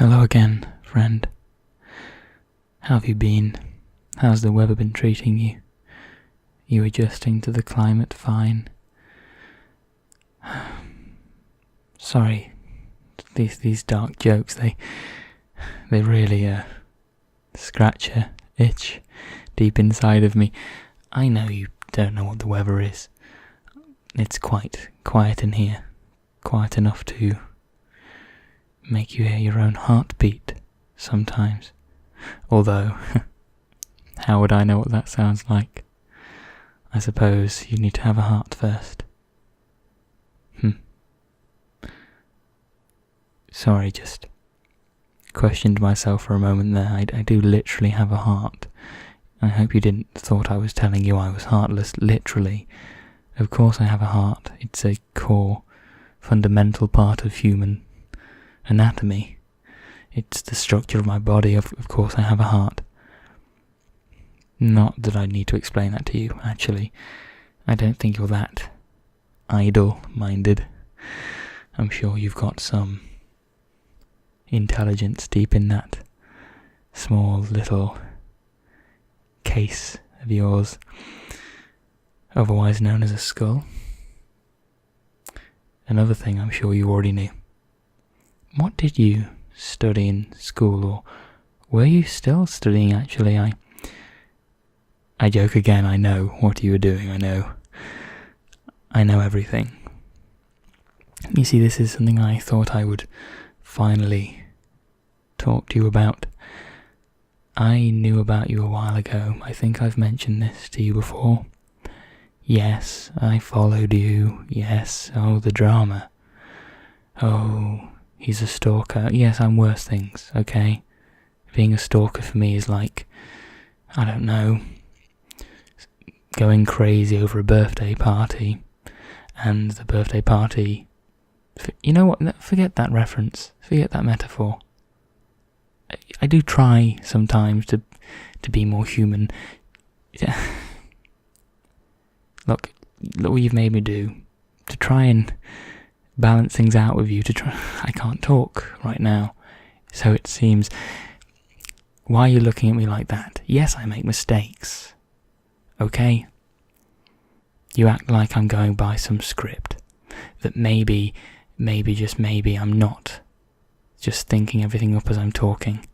Hello again, friend. How have you been? How's the weather been treating you? You adjusting to the climate fine? Sorry, these dark jokes, they really scratch a itch deep inside of me. I know you don't know what the weather is. It's quite quiet in here, quiet enough to make you hear your own heartbeat sometimes. Although, how would I know what that sounds like? I suppose you need to have a heart first. Sorry, just questioned myself for a moment there. I do literally have a heart. I hope you didn't thought I was telling you I was heartless, literally. Of course I have a heart. It's a core, fundamental part of human anatomy. It's the structure of my body. Of course I have a heart. Not that I need to explain that to you, actually. I don't think you're that idle-minded. I'm sure you've got some intelligence deep in that small little case of yours, otherwise known as a skull. Another thing I'm sure you already knew. What did you study in school, or were you still studying actually? I joke again, I know what you were doing, I know everything. You see, this is something I thought I would finally talk to you about. I knew about you a while ago. I think I've mentioned this to you before. Yes, I followed you. Yes, oh, the drama. Oh, he's a stalker. Yes, I'm worse things, okay? Being a stalker for me is like, I don't know, going crazy over a birthday party, and the birthday party... You know what, forget that reference, forget that metaphor. I do try sometimes to be more human. Look what you've made me do, to try and balance things out with you, I can't talk right now, so it seems. Why are you looking at me like that? Yes, I make mistakes, okay? You act like I'm going by some script, that maybe, just maybe, I'm not just thinking everything up as I'm talking.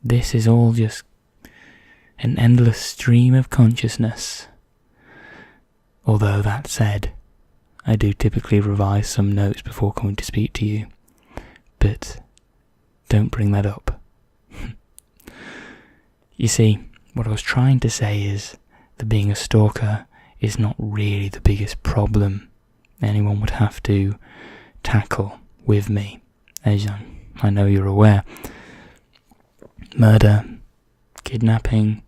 This is all just an endless stream of consciousness. Although that said, I do typically revise some notes before coming to speak to you, but don't bring that up. You see, what I was trying to say is that being a stalker is not really the biggest problem anyone would have to tackle with me, as I know you're aware. Murder, kidnapping,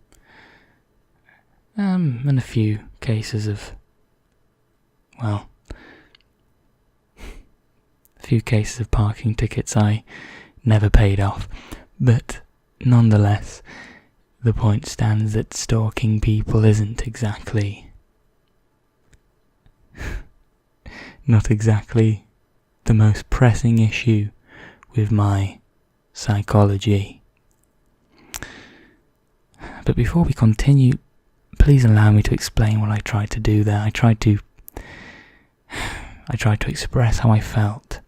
and a few cases of, parking tickets I never paid off, but nonetheless, the point stands that stalking people isn't exactly not exactly the most pressing issue with my psychology. But before we continue, please allow me to explain what I tried to do there. I tried to express how I felt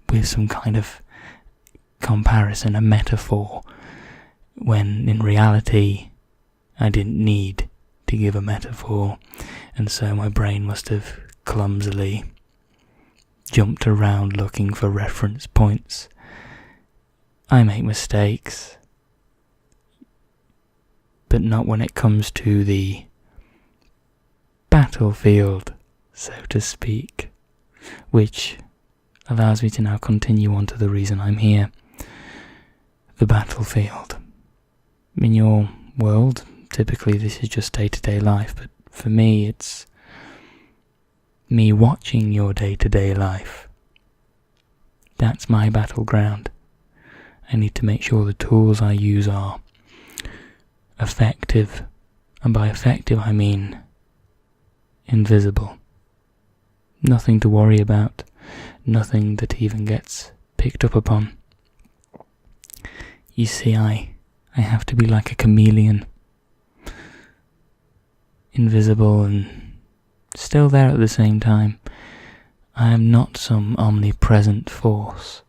with some kind of comparison, a metaphor, when in reality I didn't need to give a metaphor, and so my brain must have clumsily jumped around looking for reference points. I make mistakes, but not when it comes to the battlefield, so to speak, which allows me to now continue on to the reason I'm here. The battlefield. In your world, typically this is just day-to-day life, but for me it's me watching your day-to-day life. That's my battleground. I need to make sure the tools I use are effective, and by effective I mean invisible. Nothing to worry about, nothing that even gets picked up upon. You see, I have to be like a chameleon. Invisible and still there at the same time. I am not some omnipresent force,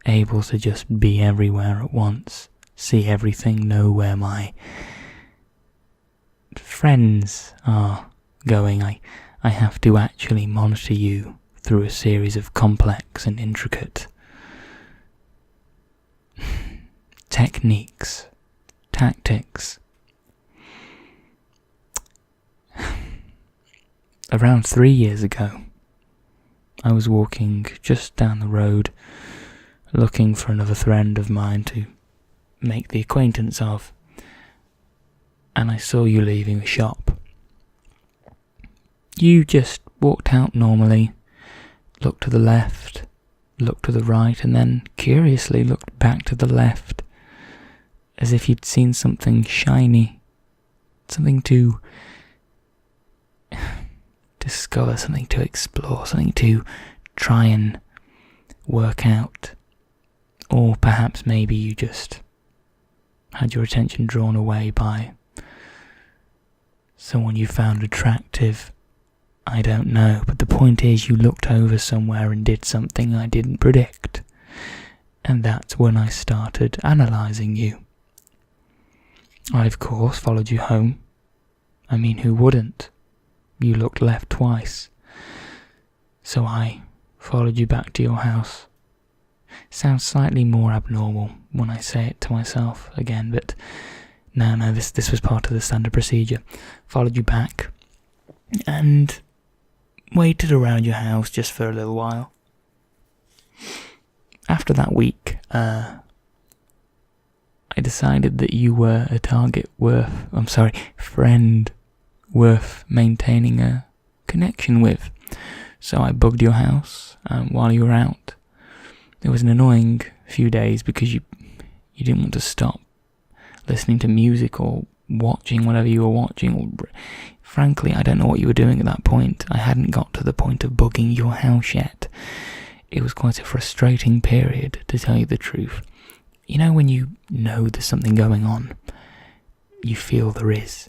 able to just be everywhere at once, see everything, know where my friends are going. I have to actually monitor you through a series of complex and intricate techniques, tactics. Around 3 years ago, I was walking just down the road, looking for another friend of mine to make the acquaintance of, and I saw you leaving the shop. You just walked out normally, looked to the left, looked to the right, and then curiously looked back to the left, as if you'd seen something shiny, something to discover, something to explore, something to try and work out. Or perhaps maybe you just had your attention drawn away by someone you found attractive. I don't know, but the point is you looked over somewhere and did something I didn't predict. And that's when I started analysing you. I, of course, followed you home. I mean, who wouldn't? You looked left twice. So I followed you back to your house. Sounds slightly more abnormal when I say it to myself again, but no, this was part of the standard procedure. Followed you back and waited around your house just for a little while. After that week, I decided that you were a friend worth maintaining a connection with. So I bugged your house while you were out. It was an annoying few days because you didn't want to stop listening to music or watching whatever you were watching. Or, frankly, I don't know what you were doing at that point. I hadn't got to the point of bugging your house yet. It was quite a frustrating period, to tell you the truth. You know when you know there's something going on, you feel there is,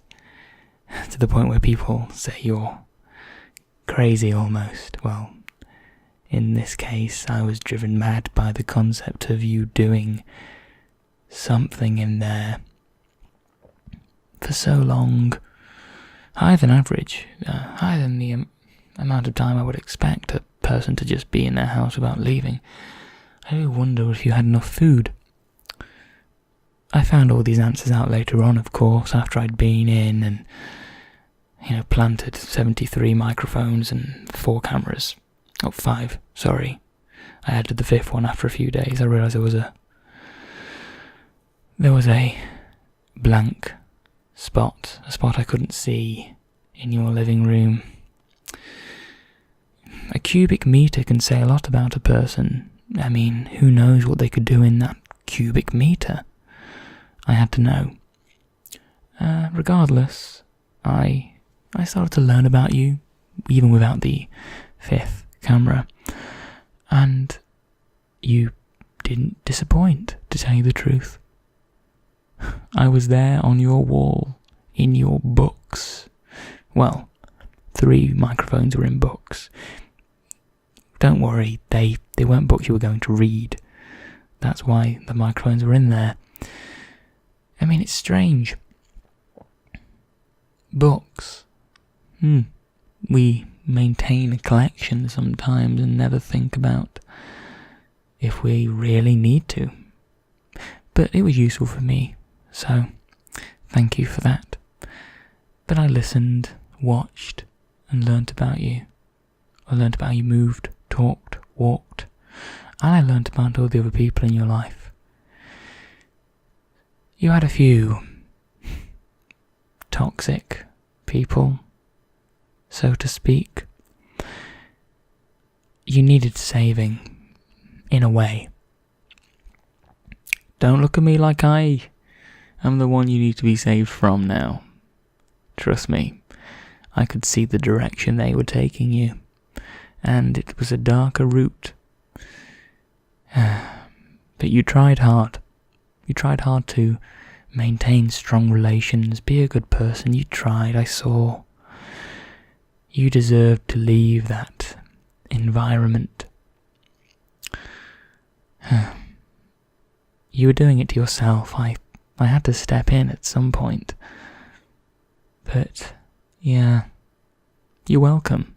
to the point where people say you're crazy almost. Well, in this case, I was driven mad by the concept of you doing something in there for so long, higher than average, higher than the amount of time I would expect a person to just be in their house without leaving. I do wonder if you had enough food. I found all these answers out later on, of course, after I'd been in and, planted 73 microphones and 4 cameras. Oh, 5, sorry. I added the 5th one after a few days. I realised there was a blank spot, a spot I couldn't see in your living room. A cubic meter can say a lot about a person. I mean, who knows what they could do in that cubic meter? I had to know. Regardless, I started to learn about you, even without the 5th camera, and you didn't disappoint, to tell you the truth. I was there on your wall, in your books. Well, 3 microphones were in books. Don't worry, they weren't books you were going to read. That's why the microphones were in there. I mean, it's strange. Books. We maintain a collection sometimes and never think about if we really need to. But it was useful for me, so thank you for that. But I listened, watched, and learnt about you. I learnt about how you moved, talked, walked, and I learnt about all the other people in your life. You had a few toxic people, so to speak. You needed saving, in a way. Don't look at me like I am the one you need to be saved from now. Trust me, I could see the direction they were taking you, and it was a darker route. But you tried hard. You tried hard to maintain strong relations, be a good person. You tried, I saw. You deserved to leave that environment. You were doing it to yourself. I had to step in at some point. But, yeah, you're welcome.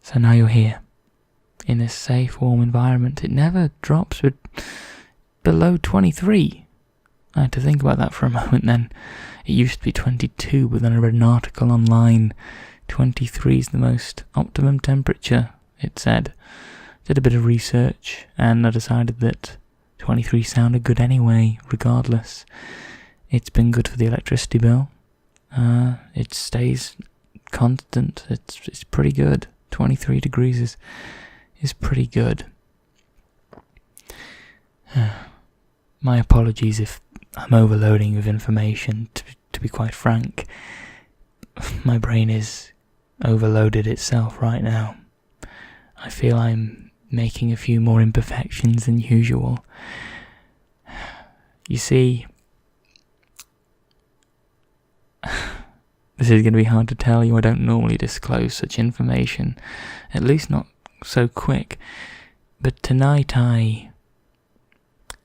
So now you're here, in this safe, warm environment. It never drops below 23. I had to think about that for a moment then. It used to be 22, but then I read an article online. 23 is the most optimum temperature, it said. Did a bit of research, and I decided that 23 sounded good anyway, regardless. It's been good for the electricity bill. It stays constant. It's pretty good. 23 degrees is pretty good. My apologies if I'm overloading with information, to be quite frank. My brain is overloaded itself right now. I feel I'm making a few more imperfections than usual. You see, this is going to be hard to tell you. I don't normally disclose such information, at least not so quick. But tonight I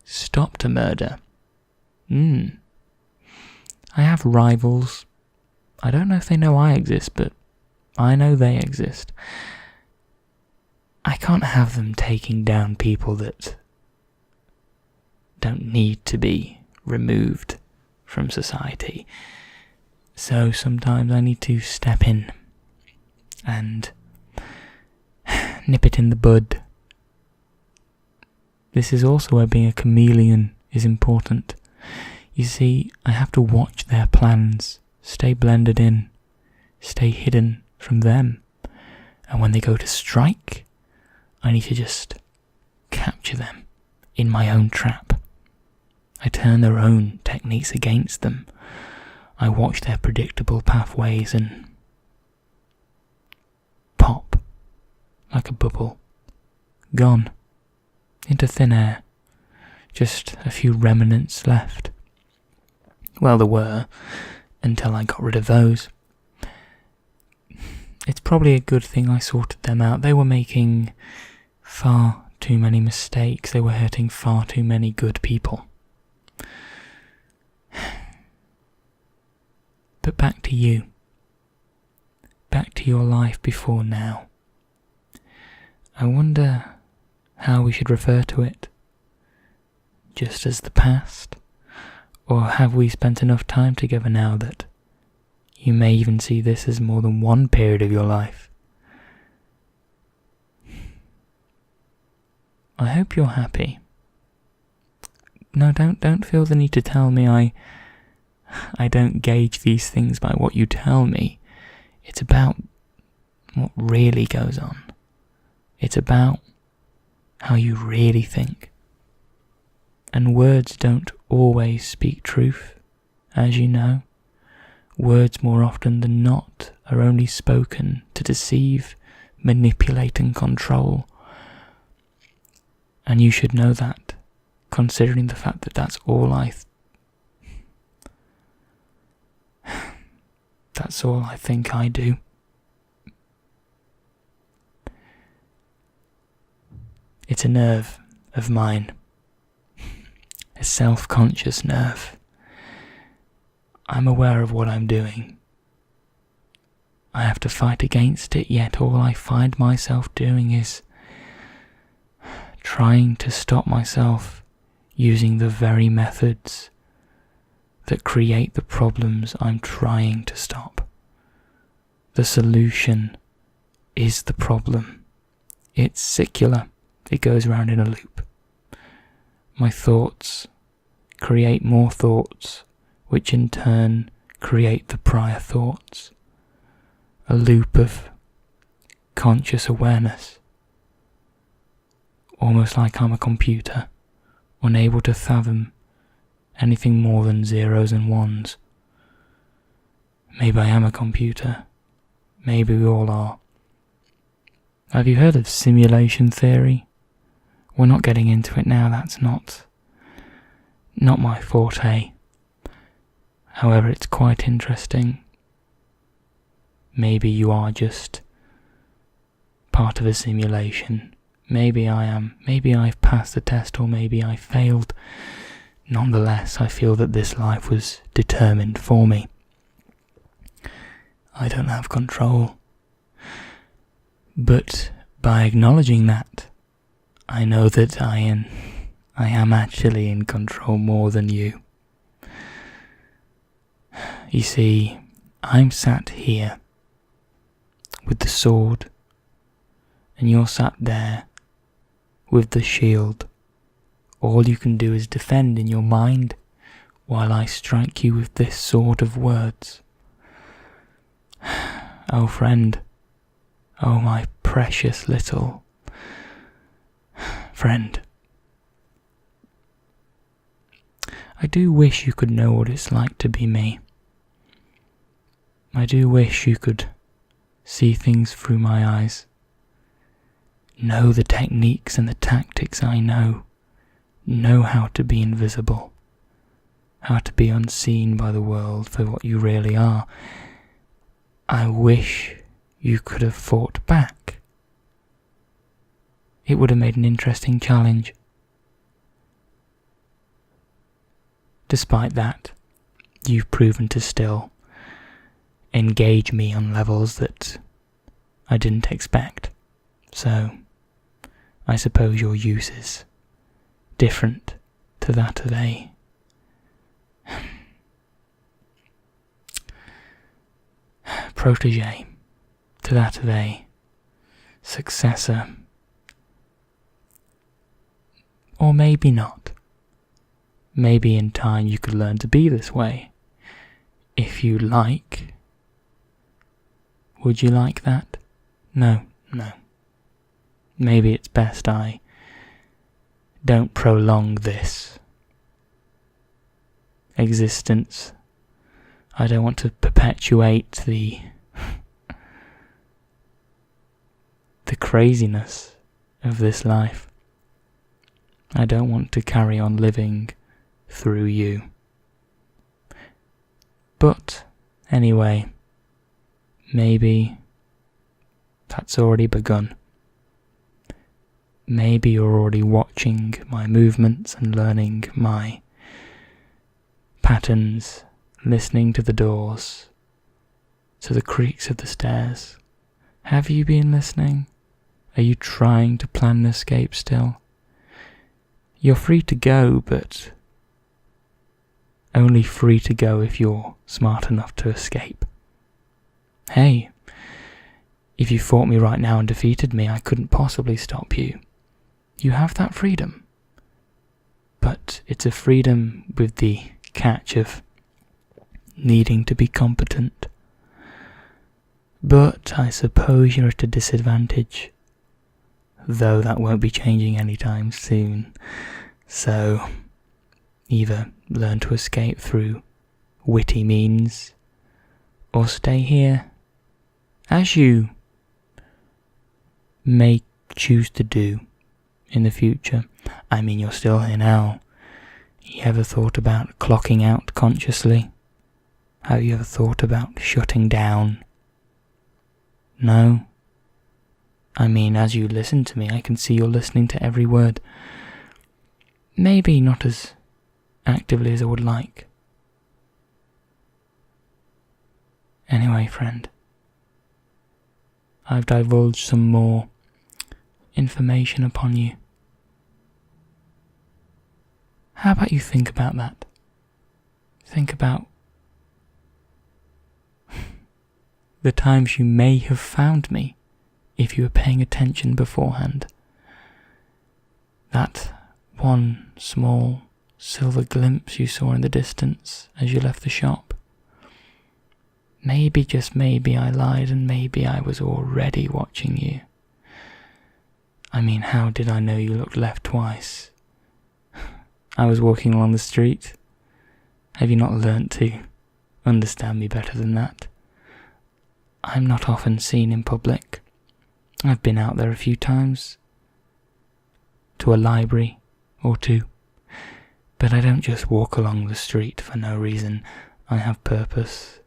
stopped a murder. I have rivals. I don't know if they know I exist, but I know they exist. I can't have them taking down people that don't need to be removed from society. So sometimes I need to step in and nip it in the bud. This is also where being a chameleon is important. You see, I have to watch their plans, stay blended in, stay hidden from them. And when they go to strike, I need to just capture them in my own trap. I turn their own techniques against them. I watch their predictable pathways and pop like a bubble. Gone. Into thin air. Just a few remnants left. Well, there were, until I got rid of those. It's probably a good thing I sorted them out. They were making far too many mistakes. They were hurting far too many good people. But back to you. Back to your life before now. I wonder how we should refer to it. Just as the past? Or have we spent enough time together now that you may even see this as more than one period of your life? I hope you're happy. No, don't feel the need to tell me I don't gauge these things by what you tell me. It's about what really goes on. It's about how you really think. And words don't always speak truth, as you know. Words more often than not are only spoken to deceive, manipulate and control. And you should know that, considering the fact that that's all I think I do. It's a nerve of mine. A self-conscious nerve. I'm aware of what I'm doing. I have to fight against it, yet all I find myself doing is trying to stop myself using the very methods that create the problems I'm trying to stop. The solution is the problem. It's circular. It goes round in a loop. My thoughts create more thoughts, which in turn create the prior thoughts. A loop of conscious awareness. Almost like I'm a computer, unable to fathom anything more than zeros and ones. Maybe I am a computer. Maybe we all are. Have you heard of simulation theory? we're not getting into it now. That's not my forte. However, it's quite interesting. Maybe you are just part of a simulation. Maybe I am. Maybe I've passed the test, or maybe I failed. Nonetheless, I feel that this life was determined for me. I don't have control. But by acknowledging that, I know that I am actually in control more than you. You see, I'm sat here with the sword, and you're sat there with the shield. All you can do is defend in your mind while I strike you with this sword of words. Oh friend, oh my precious little friend. I do wish you could know what it's like to be me. I do wish you could see things through my eyes, know the techniques and the tactics I know how to be invisible, how to be unseen by the world for what you really are. I wish you could have fought back. It would have made an interesting challenge. Despite that, you've proven to still engage me on levels that I didn't expect. So, I suppose your use is different to that of a protege, to that of a successor. Or maybe not. Maybe in time you could learn to be this way. If you like. Would you like that? No. Maybe it's best I don't prolong this existence. I don't want to perpetuate the craziness of this life. I don't want to carry on living through you. But anyway, maybe that's already begun. Maybe you're already watching my movements and learning my patterns, listening to the doors, to the creaks of the stairs. Have you been listening? Are you trying to plan an escape still? You're free to go, but only free to go if you're smart enough to escape. Hey, if you fought me right now and defeated me, I couldn't possibly stop you. You have that freedom. But it's a freedom with the catch of needing to be competent. But I suppose you're at a disadvantage, though that won't be changing anytime soon. So, either learn to escape through witty means, or stay here, as you may choose to do in the future. I mean, you're still here now. You ever thought about clocking out consciously? Have you ever thought about shutting down? No? I mean, as you listen to me, I can see you're listening to every word. Maybe not as actively as I would like. Anyway, friend, I've divulged some more information upon you. How about you think about that? Think about the times you may have found me if you were paying attention beforehand. That one small silver glimpse you saw in the distance as you left the shop. Maybe, just maybe, I lied and maybe I was already watching you. I mean, how did I know you looked left twice? I was walking along the street. Have you not learnt to understand me better than that? I'm not often seen in public. I've been out there a few times. to a library or two. But I don't just walk along the street for no reason. I have purpose.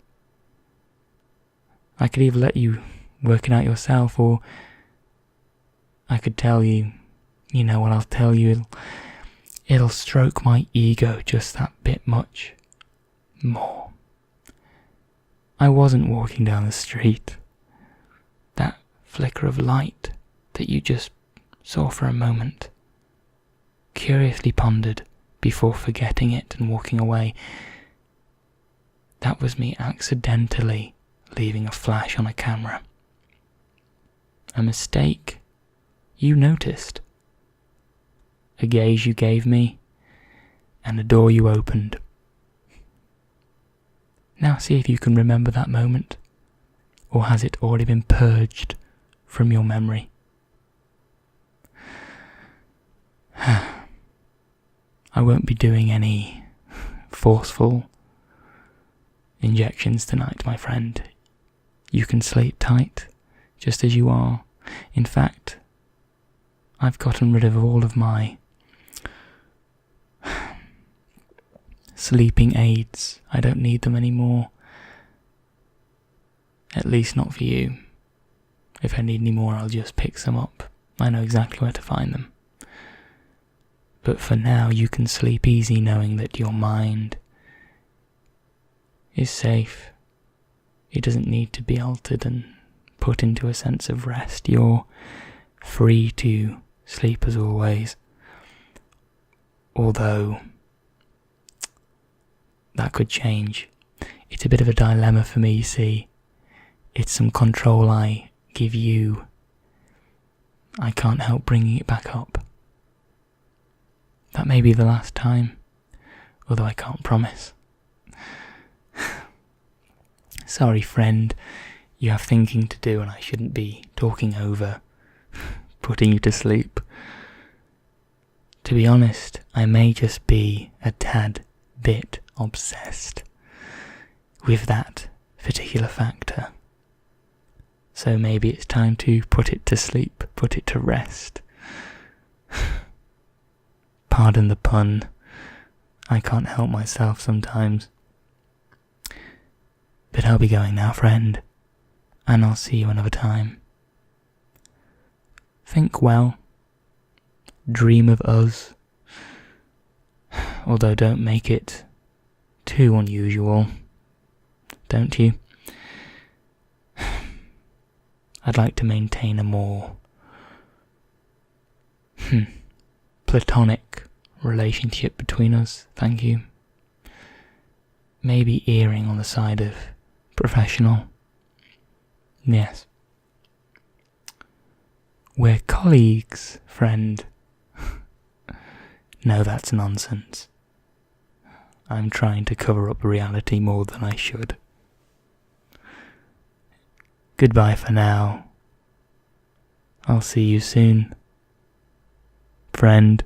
I could either let you work it out yourself, or I could tell you, you know what I'll tell you, it'll stroke my ego just that bit much more. I wasn't walking down the street. That flicker of light that you just saw for a moment, curiously pondered before forgetting it and walking away, that was me accidentally leaving a flash on a camera. A mistake you noticed. A gaze you gave me, and a door you opened. Now see if you can remember that moment, or has it already been purged from your memory? I won't be doing any forceful injections tonight, my friend. You can sleep tight, just as you are. In fact, I've gotten rid of all of my sleeping aids. I don't need them anymore. At least not for you. If I need any more, I'll just pick some up. I know exactly where to find them. But for now, you can sleep easy knowing that your mind is safe. It doesn't need to be altered and put into a sense of rest. You're free to sleep as always. Although that could change. It's a bit of a dilemma for me, you see. It's some control I give you. I can't help bringing it back up. That may be the last time, although I can't promise. Sorry, friend, you have thinking to do and I shouldn't be talking over, putting you to sleep. To be honest, I may just be a tad bit obsessed with that particular factor. So maybe it's time to put it to sleep, put it to rest. Pardon the pun, I can't help myself sometimes. But I'll be going now, friend, and I'll see you another time. Think well, dream of us, although don't make it too unusual, don't you? I'd like to maintain a more platonic relationship between us, thank you. Maybe erring on the side of professional. Yes. We're colleagues, friend. No, that's nonsense. I'm trying to cover up reality more than I should. Goodbye for now. I'll see you soon, friend.